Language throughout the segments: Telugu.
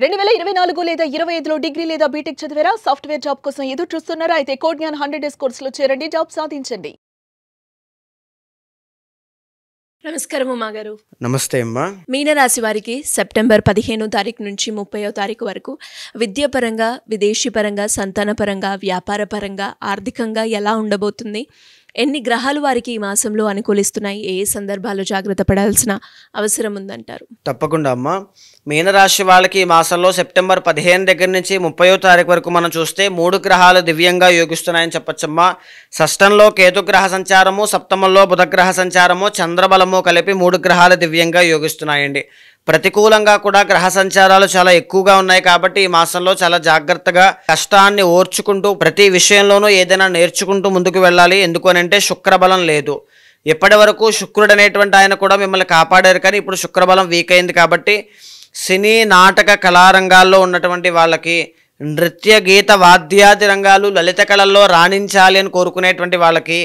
2024 లేదా 25లో డిగ్రీ లేదా బీటెక్ చదివారా? సాఫ్ట్‌వేర్ జాబ్ కోసం ఎదురు చూస్తున్నారా? అయితే కోడ్ జ్ఞాన్ 100 డేస్ కోర్సులో చేరండి, జాబ్ సాధించండి. నమస్కారం ఉమా గారు. నమస్తే అమ్మా. మీనరాశి వారికి సెప్టెంబర్ 15వ తారీఖు నుంచి 30వ తారీఖు వరకు విద్యాపరంగా, విదేశీపరంగా, సంతానపరంగా, వ్యాపారపరంగా, ఆర్థికంగా ఎలా ఉండబోతుంది? ఎన్ని గ్రహాలు వారికి ఈ మాసంలో అనుకూలిస్తున్నాయి? ఏ సందర్భాల్లో జాగ్రత్త పడాల్సిన అవసరం ఉందంటారు? తప్పకుండా అమ్మా. మీనరాశి వాళ్ళకి ఈ మాసంలో సెప్టెంబర్ 15 దగ్గర నుంచి 30వ తారీఖు వరకు మనం చూస్తే 3 గ్రహాలు దివ్యంగా యోగిస్తున్నాయని చెప్పొచ్చమ్మా. షష్టంలో కేతుగ్రహ సంచారము, సప్తమంలో బుధగ్రహ సంచారము, చంద్రబలము కలిపి 3 గ్రహాలు దివ్యంగా యోగిస్తున్నాయండి. ప్రతికూలంగా కూడా గ్రహ సంచారాలు చాలా ఎక్కువగా ఉన్నాయి కాబట్టి ఈ మాసంలో చాలా జాగ్రత్తగా కష్టాన్ని ఓర్చుకుంటూ ప్రతి విషయంలోనూ ఏదైనా నేర్చుకుంటూ ముందుకు వెళ్ళాలి. ఎందుకనంటే శుక్రబలం లేదు. ఇప్పటి వరకు శుక్రుడు అనేటువంటి ఆయన కూడా మిమ్మల్ని కాపాడారు, కానీ ఇప్పుడు శుక్రబలం వీక్ అయింది కాబట్టి సినీ నాటక కళారంగాల్లో ఉన్నటువంటి వాళ్ళకి, నృత్య గీత వాద్యాది రంగాలు లలిత కళల్లో రాణించాలి అని కోరుకునేటువంటి వాళ్ళకి,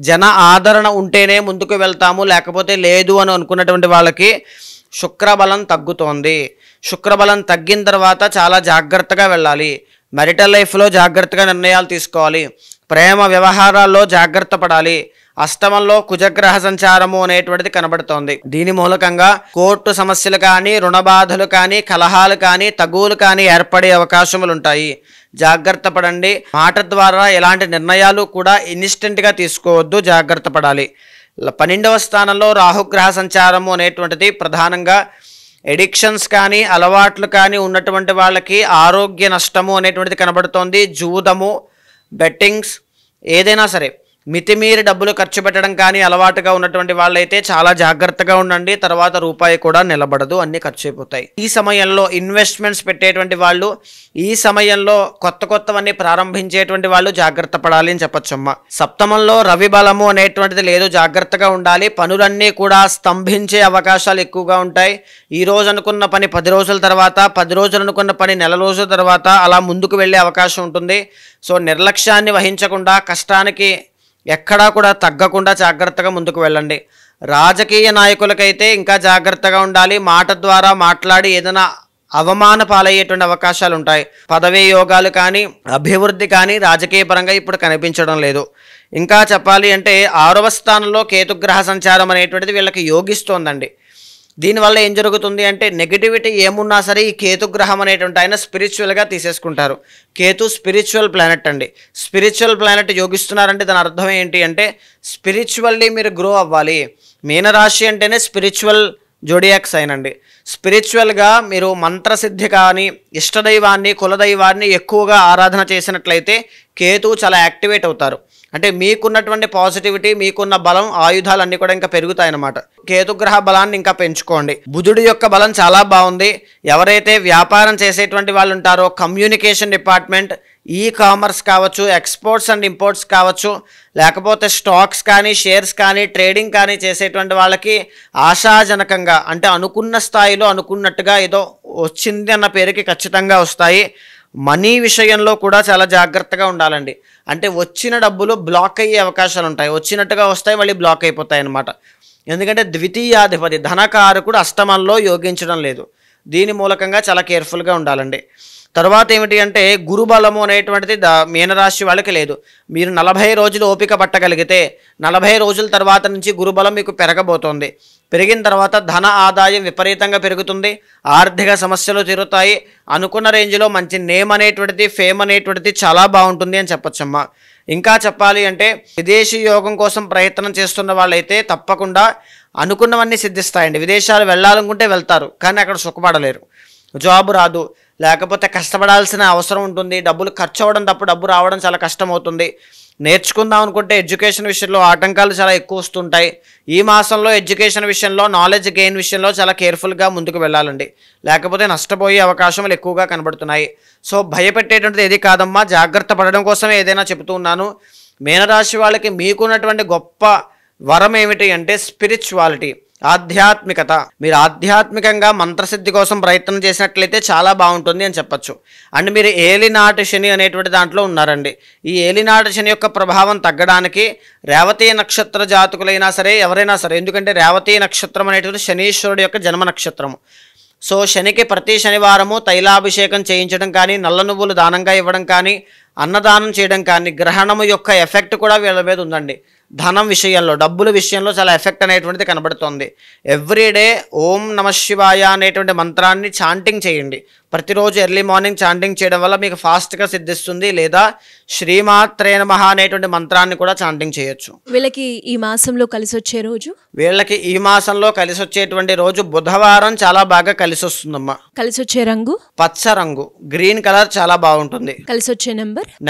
జన ఆదరణ ఉంటేనే ముందుకు వెళ్తాము లేకపోతే లేదు అని అనుకున్నటువంటి వాళ్ళకి శుక్రబలం తగ్గుతోంది. శుక్రబలం తగ్గిన తర్వాత చాలా జాగ్రత్తగా వెళ్ళాలి. మ్యారిటల్ లైఫ్లో జాగ్రత్తగా నిర్ణయాలు తీసుకోవాలి. ప్రేమ వ్యవహారాల్లో జాగ్రత్త పడాలి. అష్టమంలో కుజగ్రహ సంచారము అనేటువంటిది కనబడుతోంది. దీని మూలకంగా కోర్టు సమస్యలు కానీ, రుణ బాధలు కానీ, కలహాలు కానీ, తగువులు కానీ ఏర్పడే అవకాశములు ఉంటాయి. జాగ్రత్త పడండి. మాట ద్వారా ఎలాంటి నిర్ణయాలు కూడా ఇన్స్టెంట్గా తీసుకోవద్దు, జాగ్రత్త పడాలి. 12వ స్థానంలో రాహుగ్రహ సంచారము అనేటువంటిది ప్రధానంగా ఎడిక్షన్స్ కానీ, అలవాట్లు కానీ ఉన్నటువంటి వాళ్ళకి ఆరోగ్య నష్టము అనేటువంటిది కనబడుతోంది. జూదము, బెట్టింగ్స్, ఏదైనా సరే మితిమీరి డబ్బులు ఖర్చు పెట్టడం కానీ అలవాటుగా ఉన్నటువంటి వాళ్ళైతే చాలా జాగ్రత్తగా ఉండండి. తర్వాత రూపాయి కూడా నిలబడదు, అన్నీ ఖర్చు అయిపోతాయి. ఈ సమయంలో ఇన్వెస్ట్మెంట్స్ పెట్టేటువంటి వాళ్ళు, ఈ సమయంలో కొత్తవన్నీ ప్రారంభించేటువంటి వాళ్ళు జాగ్రత్త పడాలి అని చెప్పొచ్చమ్మా. సప్తమంలో రవి బలము అనేటువంటిది లేదు, జాగ్రత్తగా ఉండాలి. పనులన్నీ కూడా స్తంభించే అవకాశాలు ఎక్కువగా ఉంటాయి. ఈ రోజు అనుకున్న పని 10 రోజుల తర్వాత, 10 రోజులు అనుకున్న పని నెల రోజుల తర్వాత అలా ముందుకు వెళ్ళే అవకాశం ఉంటుంది. సో నిర్లక్ష్యాన్ని వహించకుండా, కష్టానికి ఎక్కడా కూడా తగ్గకుండా జాగ్రత్తగా ముందుకు వెళ్ళండి. రాజకీయ నాయకులకైతే ఇంకా జాగ్రత్తగా ఉండాలి. మాట ద్వారా మాట్లాడి ఏదైనా అవమాన పాలయ్యేటువంటి అవకాశాలు ఉంటాయి. పదవీ యోగాలు కానీ, అభివృద్ధి కానీ రాజకీయ పరంగా ఇప్పుడు కనిపించడం లేదు. ఇంకా చెప్పాలి అంటే 6వ స్థానంలో కేతుగ్రహ సంచారం అనేటువంటిది వీళ్ళకి యోగిస్తోందండి. దీనివల్ల ఏం జరుగుతుంది అంటే నెగిటివిటీ ఏమున్నా సరే ఈ కేతుగ్రహం అనేటువంటి ఆయన స్పిరిచువల్గా తీసేసుకుంటారు. కేతు స్పిరిచువల్ ప్లానెట్ అండి. స్పిరిచువల్ ప్లానెట్ యోగిస్తున్నారంటే దాని అర్థం ఏంటి అంటే స్పిరిచువల్లీ మీరు గ్రో అవ్వాలి. మీనరాశి అంటేనే స్పిరిచువల్ జోడియాక్ సైన్ అండి. స్పిరిచువల్గా మీరు మంత్రసిద్ధి కానీ, ఇష్టదైవాన్ని, కులదైవాన్ని ఎక్కువగా ఆరాధన చేసినట్లయితే కేతు చాలా యాక్టివేట్ అవుతారు. అంటే మీకున్నటువంటి పాజిటివిటీ, మీకున్న బలం, ఆయుధాలన్నీ కూడా ఇంకా పెరుగుతాయన్నమాట. కేతుగ్రహ బలాన్ని ఇంకా పెంచుకోండి. బుధుడి యొక్క బలం చాలా బాగుంది. ఎవరైతే వ్యాపారం చేసేటువంటి వాళ్ళు ఉంటారో, కమ్యూనికేషన్ డిపార్ట్మెంట్, ఈ కామర్స్ కావచ్చు, ఎక్స్పోర్ట్స్ అండ్ ఇంపోర్ట్స్ కావచ్చు, లేకపోతే స్టాక్స్ కానీ, షేర్స్ కానీ, ట్రేడింగ్ కానీ చేసేటువంటి వాళ్ళకి ఆశాజనకంగా, అంటే అనుకున్న స్థాయిలో అనుకున్నట్టుగా ఏదో వచ్చింది అన్న పేరుకి ఖచ్చితంగా వస్తాయి. మనీ విషయంలో కూడా చాలా జాగ్రత్తగా ఉండాలండి. అంటే వచ్చిన డబ్బులు బ్లాక్ అయ్యే అవకాశాలు ఉంటాయి. వచ్చినట్టుగా వస్తాయి, మళ్ళీ బ్లాక్ అయిపోతాయి అన్నమాట. ఎందుకంటే ద్వితీయాధిపతి ధనకారకుడు అష్టమంలో యోగించడం లేదు. దీని మూలకంగా చాలా కేర్ఫుల్గా ఉండాలండి. తర్వాత ఏమిటి అంటే గురుబలము అనేటువంటిది మీనరాశి వాళ్ళకి లేదు. మీరు 40 రోజులు ఓపిక పట్టగలిగితే 40 రోజుల తర్వాత నుంచి గురుబలం మీకు పెరగబోతోంది. పెరిగిన తర్వాత ధన ఆదాయం విపరీతంగా పెరుగుతుంది. ఆర్థిక సమస్యలు తీరుతాయి. అనుకున్న రేంజ్లో మంచి నేమ్ అనేటువంటిది, ఫేమ్ అనేటువంటిది చాలా బాగుంటుంది అని చెప్పొచ్చమ్మా. ఇంకా చెప్పాలి అంటే విదేశీ యోగం కోసం ప్రయత్నం చేస్తున్న వాళ్ళైతే తప్పకుండా అనుకున్నవన్నీ సిద్ధిస్తాయండి. విదేశాలు వెళ్ళాలనుకుంటే వెళ్తారు, కానీ అక్కడ సుఖపడలేరు. జాబ్ రాదు, లేకపోతే కష్టపడాల్సిన అవసరం ఉంటుంది. డబ్బులు ఖర్చు అవ్వడం తప్ప డబ్బు రావడం చాలా కష్టం అవుతుంది. నేర్చుకుందాం అనుకుంటే ఎడ్యుకేషన్ విషయంలో ఆటంకాలు చాలా ఎక్కువ వస్తుంటాయి. ఈ మాసంలో ఎడ్యుకేషన్ విషయంలో, నాలెడ్జ్ గెయిన్ విషయంలో చాలా కేర్ఫుల్గా ముందుకు వెళ్ళాలండి, లేకపోతే నష్టపోయే అవకాశాలు ఎక్కువగా కనబడుతున్నాయి. సో భయపెట్టేటువంటిది ఏది కాదమ్మా, జాగ్రత్త పడడం కోసమే ఏదైనా చెబుతూ ఉన్నాను. మీనరాశి వాళ్ళకి మీకున్నటువంటి గొప్ప వరం ఏమిటి అంటే స్పిరిచువాలిటీ, ఆధ్యాత్మికత. మీరు ఆధ్యాత్మికంగా మంత్రసిద్ధి కోసం ప్రయత్నం చేసినట్లయితే చాలా బాగుంటుంది అని చెప్పచ్చు. అండ్ మీరు ఏలినాటి శని అనేటువంటి దాంట్లో ఉన్నారండి. ఈ ఏలినాటి శని యొక్క ప్రభావం తగ్గడానికి రేవతి నక్షత్ర జాతకులైనా సరే, ఎవరైనా సరే, ఎందుకంటే రేవతి నక్షత్రం అనేటువంటి శనీశ్వరుడు యొక్క జన్మ నక్షత్రము. సో శనికి ప్రతి శనివారము తైలాభిషేకం చేయించడం కానీ, నల్ల నువ్వులు దానంగా ఇవ్వడం కానీ, అన్నదానం చేయడం కానీ గ్రహణము యొక్క ఎఫెక్ట్ కూడా వీళ్ళ మీద ఉందండి. ధనం విషయంలో, డబ్బుల విషయంలో చాలా ఎఫెక్ట్ అనేటువంటిది కనబడుతుంది. ఎవ్రీడే ఓం నమ శివాయ అనేటువంటి మంత్రాన్ని చాంటింగ్ చేయండి. ప్రతిరోజు ఎర్లీ మార్నింగ్ చాంటింగ్ చేయడం వల్ల మీకు ఫాస్ట్గా సిద్ధిస్తుంది. లేదా శ్రీమాత్రే నమః అనేటువంటి మంత్రాన్ని కూడా చాంటింగ్ చేయొచ్చు. వీళ్ళకి ఈ మాసంలో కలిసి వచ్చే రోజు, వీళ్ళకి ఈ మాసంలో కలిసి వచ్చేటువంటి రోజు బుధవారం చాలా బాగా కలిసి వస్తుందమ్మా. కలిసి వచ్చే రంగు పచ్చ రంగు, గ్రీన్ కలర్ చాలా బాగుంటుంది. కలిసి వచ్చే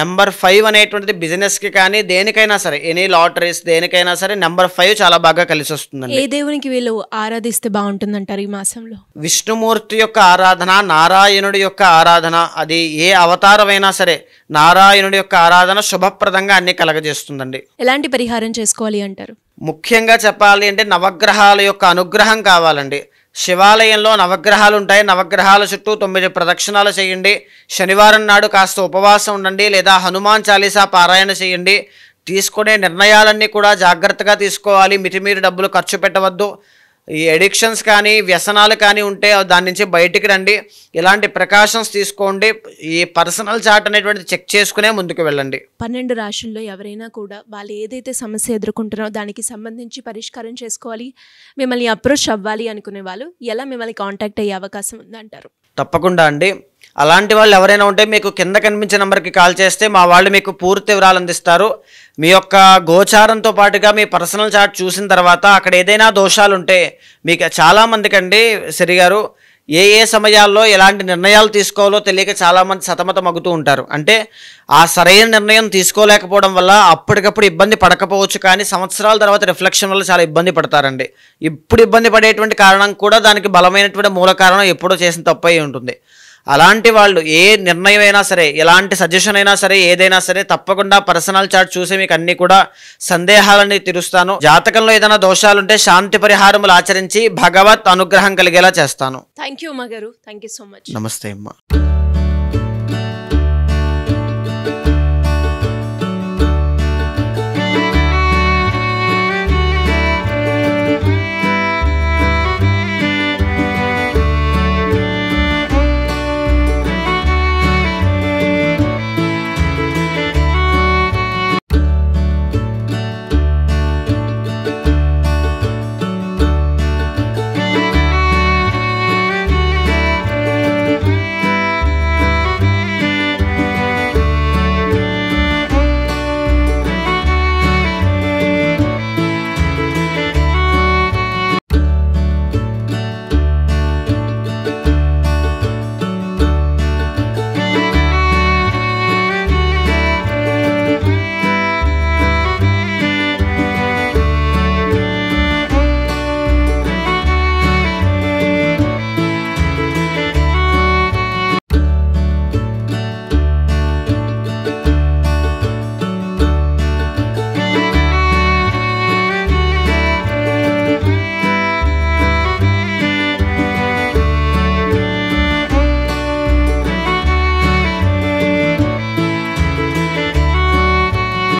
నెంబర్ 5 అనేటువంటిది బిజినెస్కి కానీ దేనికైనా సరే, ఎనీ లాటరీస్ దేనికైనా సరే నెంబర్ 5 చాలా బాగా కలిసి వస్తుందండి. ఏ దేవునికి వీళ్ళు ఆరాధిస్తే బాగుంటుందంటారు ఈ మాసంలో? విష్ణుమూర్తి యొక్క ఆరాధన, నారాయణుడి యొక్క ఆరాధన, అది ఏ అవతారమైనా సరే నారాయణుడి యొక్క ఆరాధన శుభప్రదంగా అన్ని కలగజేస్తుందండి. ఎలాంటి పరిహారం చేసుకోవాలి అంటారు? ముఖ్యంగా చెప్పాలి అంటే నవగ్రహాల యొక్క అనుగ్రహం కావాలండి. శివాలయంలో నవగ్రహాలు ఉంటాయి. నవగ్రహాల చుట్టూ 9 ప్రదక్షిణాలు చేయండి. శనివారం నాడు కాస్త ఉపవాసం ఉండండి, లేదా హనుమాన్ చాలీసా పారాయణ చేయండి. తీసుకునే నిర్ణయాలన్నీ కూడా జాగ్రత్తగా తీసుకోవాలి. మితిమీరి డబ్బులు ఖర్చు పెట్టవద్దు. ఈ ఎడిక్షన్స్ కానీ వ్యసనాలు కానీ ఉంటే దాని నుంచి బయటికి రండి. ఇలాంటి ప్రికాషన్స్ తీసుకోండి. ఈ పర్సనల్ చార్ట్ అనేటువంటిది చెక్ చేసుకునే ముందుకు వెళ్ళండి. 12 రాశుల్లో ఎవరైనా కూడా వాళ్ళు ఏదైతే సమస్య ఎదుర్కొంటున్నారో దానికి సంబంధించి పరిష్కారం చేసుకోవాలి, మిమ్మల్ని అప్రోచ్ అవ్వాలి అనుకునే వాళ్ళు ఎలా మిమ్మల్ని కాంటాక్ట్ అయ్యే అవకాశం ఉందంటారు? తప్పకుండా అండి. అలాంటి వాళ్ళు ఎవరైనా ఉంటే మీకు కింద కనిపించే నెంబర్కి కాల్ చేస్తే మా వాళ్ళు మీకు పూర్తి వివరాలు అందిస్తారు. మీ యొక్క గోచారంతో పాటుగా మీ పర్సనల్ చార్ట్ చూసిన తర్వాత అక్కడ ఏదైనా దోషాలు ఉంటే, మీకు చాలామందికి అండి సిరిగారు ఏ సమయాల్లో ఎలాంటి నిర్ణయాలు తీసుకోవాలో తెలియక చాలామంది సతమతమగుతూ ఉంటారు. అంటే ఆ సరైన నిర్ణయం తీసుకోలేకపోవడం వల్ల అప్పటికప్పుడు ఇబ్బంది పడకపోవచ్చు, కానీ సంవత్సరాల తర్వాత రిఫ్లెక్షన్ వల్ల చాలా ఇబ్బంది పడతారండి. ఇప్పుడు ఇబ్బంది పడేటువంటి కారణం కూడా దానికి బలమైనటువంటి మూల కారణం ఎప్పుడో చేసిన తప్పు అయి ఉంటుంది. అలాంటి వాళ్ళు ఏ నిర్ణయం అయినా సరే, ఎలాంటి సజెషన్ అయినా సరే, ఏదైనా సరే తప్పకుండా పర్సనల్ చార్ట్ చూసి మీకు అన్ని కూడా సందేహాలని తీరుస్తాను. జాతకంలో ఏదైనా దోషాలుంటే శాంతి పరిహారములు ఆచరించి భగవత్ అనుగ్రహం కలిగేలా చేస్తాను. థ్యాంక్ యూ ఉమా గారు. Thank you so much. నమస్తే అమ్మా.